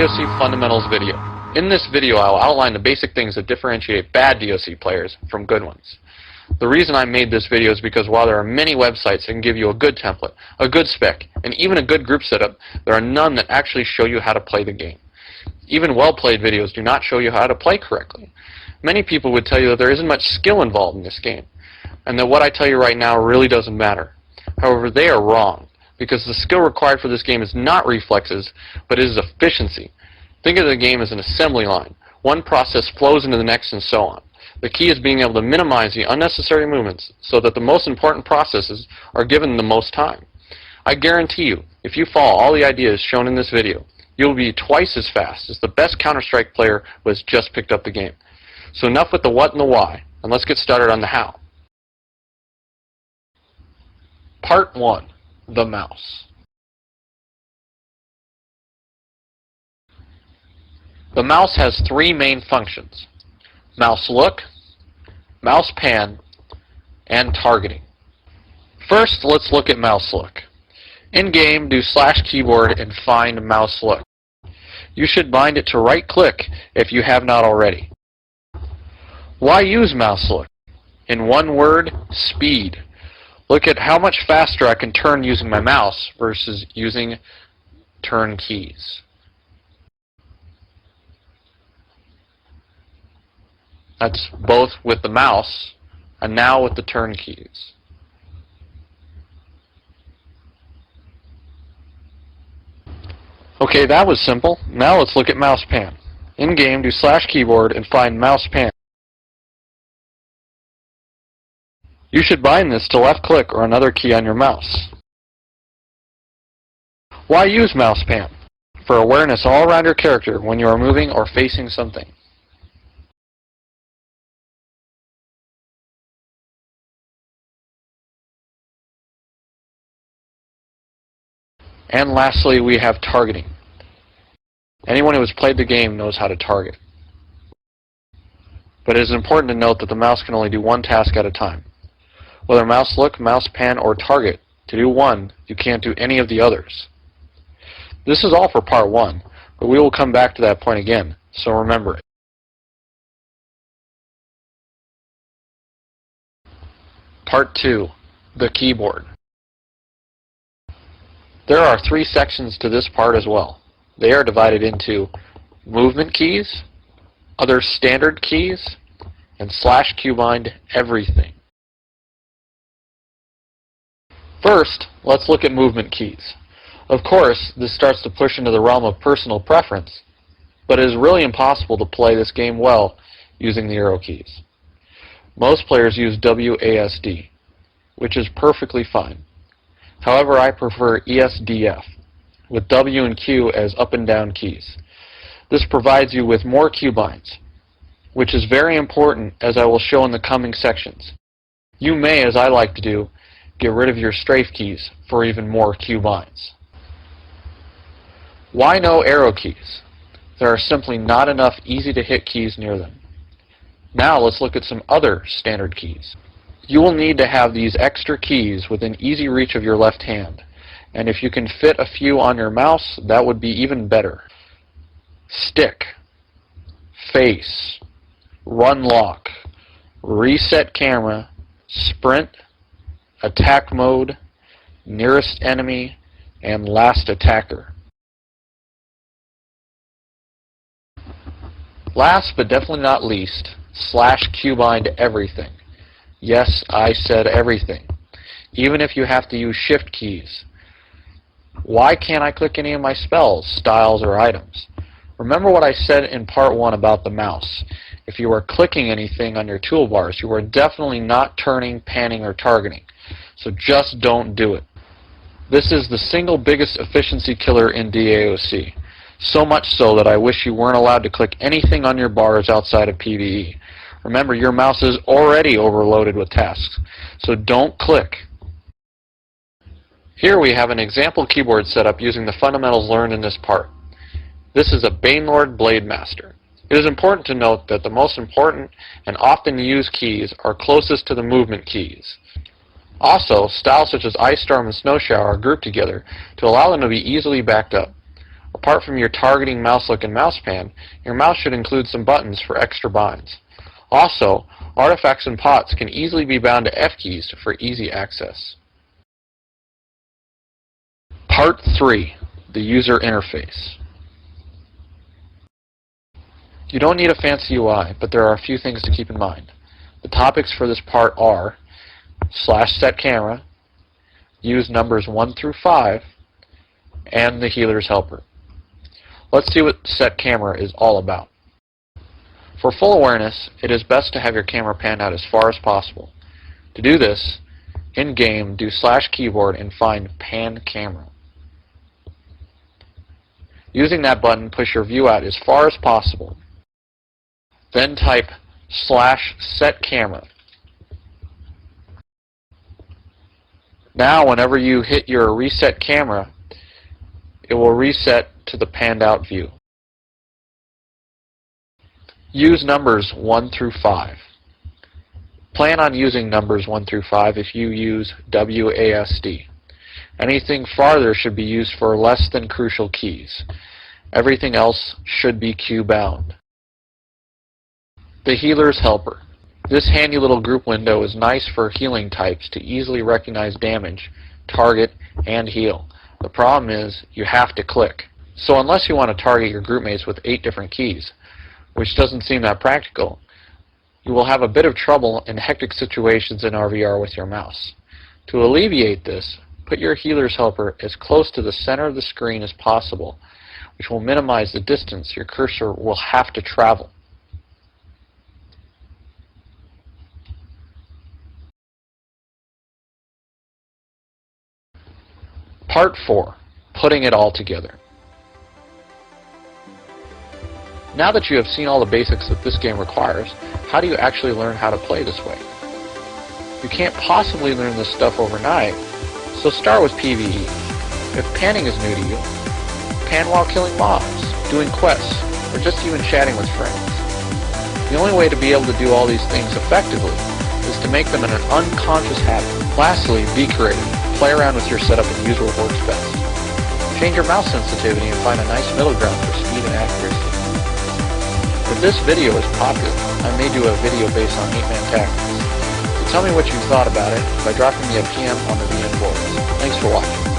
DAoC Fundamentals video. In this video, I'll outline the basic things that differentiate bad DAoC players from good ones. The reason I made this video is because while there are many websites that can give you a good template, a good spec, and even a good group setup, there are none that actually show you how to play the game. Even well-played videos do not show you how to play correctly. Many people would tell you that there isn't much skill involved in this game, and that what I tell you right now really doesn't matter. However, they are wrong, because the skill required for this game is not reflexes, but it is efficiency. Think of the game as an assembly line. One process flows into the next and so on. The key is being able to minimize the unnecessary movements so that the most important processes are given the most time. I guarantee you, if you follow all the ideas shown in this video, you will be twice as fast as the best Counter-Strike player who has just picked up the game. So enough with the what and the why, and let's get started on the how. Part 1. The mouse. The mouse has three main functions: mouse look, mouse pan, and targeting. First, let's look at mouse look. In-game, do /keyboard and find mouse look. You should bind it to right-click if you have not already. Why use mouse look? In one word, speed. Look at how much faster I can turn using my mouse versus using turn keys. That's both with the mouse and now with the turn keys. Okay, that was simple. Now let's look at mouse pan. In-game, do /keyboard and find mouse pan. You should bind this to left click or another key on your mouse. Why use mouse pan? For awareness all around your character when you are moving or facing something. And lastly, we have targeting. Anyone who has played the game knows how to target. But it is important to note that the mouse can only do one task at a time. Whether mouse look, mouse pan, or target, to do one, you can't do any of the others. This is all for part 1, but we will come back to that point again, so remember it. Part 2. The keyboard. There are 3 sections to this part as well. They are divided into movement keys, other standard keys, and /keybind everything. First, let's look at movement keys. Of course, this starts to push into the realm of personal preference, but it is really impossible to play this game well using the arrow keys. Most players use WASD, which is perfectly fine. However, I prefer ESDF, with W and Q as up and down keys. This provides you with more cue binds, which is very important, as I will show in the coming sections. You may, as I like to do, get rid of your strafe keys for even more cue binds. Why no arrow keys? There are simply not enough easy-to-hit keys near them. Now let's look at some other standard keys. You will need to have these extra keys within easy reach of your left hand, and if you can fit a few on your mouse, that would be even better. Stick, face, run lock, reset camera, sprint, attack mode, nearest enemy, and last attacker. Last but definitely not least, /keybind everything. Yes, I said everything, even if you have to use shift keys. Why can't I click any of my spells, styles, or items? Remember what I said in part 1 about the mouse. If you are clicking anything on your toolbars, you are definitely not turning, panning, or targeting. So just don't do it. This is the single biggest efficiency killer in DAoC. So much so that I wish you weren't allowed to click anything on your bars outside of PvE. Remember, your mouse is already overloaded with tasks, so don't click. Here we have an example keyboard setup using the fundamentals learned in this part. This is a Banelord Blade Master. It is important to note that the most important and often used keys are closest to the movement keys. Also, styles such as Ice Storm and Snow Shower are grouped together to allow them to be easily backed up. Apart from your targeting mouse look and mouse pan, your mouse should include some buttons for extra binds. Also, artifacts and pots can easily be bound to F keys for easy access. Part 3. The user interface. You don't need a fancy UI, but there are a few things to keep in mind. The topics for this part are /setCamera, use numbers 1 through 5, and the healer's helper. Let's see what setCamera is all about. For full awareness, it is best to have your camera panned out as far as possible. To do this, in-game, do /keyboard and find Pan Camera. Using that button, push your view out as far as possible. Then type /setCamera. Now, whenever you hit your reset camera, it will reset to the panned out view. Use numbers 1 through 5. Plan on using numbers 1 through 5 if you use WASD. Anything farther should be used for less than crucial keys. Everything else should be queue bound. The healer's helper. This handy little group window is nice for healing types to easily recognize damage, target, and heal. The problem is you have to click. So unless you want to target your group mates with 8 different keys, which doesn't seem that practical, you will have a bit of trouble in hectic situations in RVR with your mouse. To alleviate this, put your healer's helper as close to the center of the screen as possible, which will minimize the distance your cursor will have to travel. Part 4. Putting it all together. Now that you have seen all the basics that this game requires, how do you actually learn how to play this way? You can't possibly learn this stuff overnight, so start with PvE. If panning is new to you, pan while killing mobs, doing quests, or just even chatting with friends. The only way to be able to do all these things effectively is to make them an unconscious habit. Lastly, be creative. Play around with your setup and use what works best. Change your mouse sensitivity and find a nice middle ground for speed and accuracy. If this video is popular, I may do a video based on 8-man tactics. So tell me what you thought about it by dropping me a PM on the VN boards. Thanks for watching.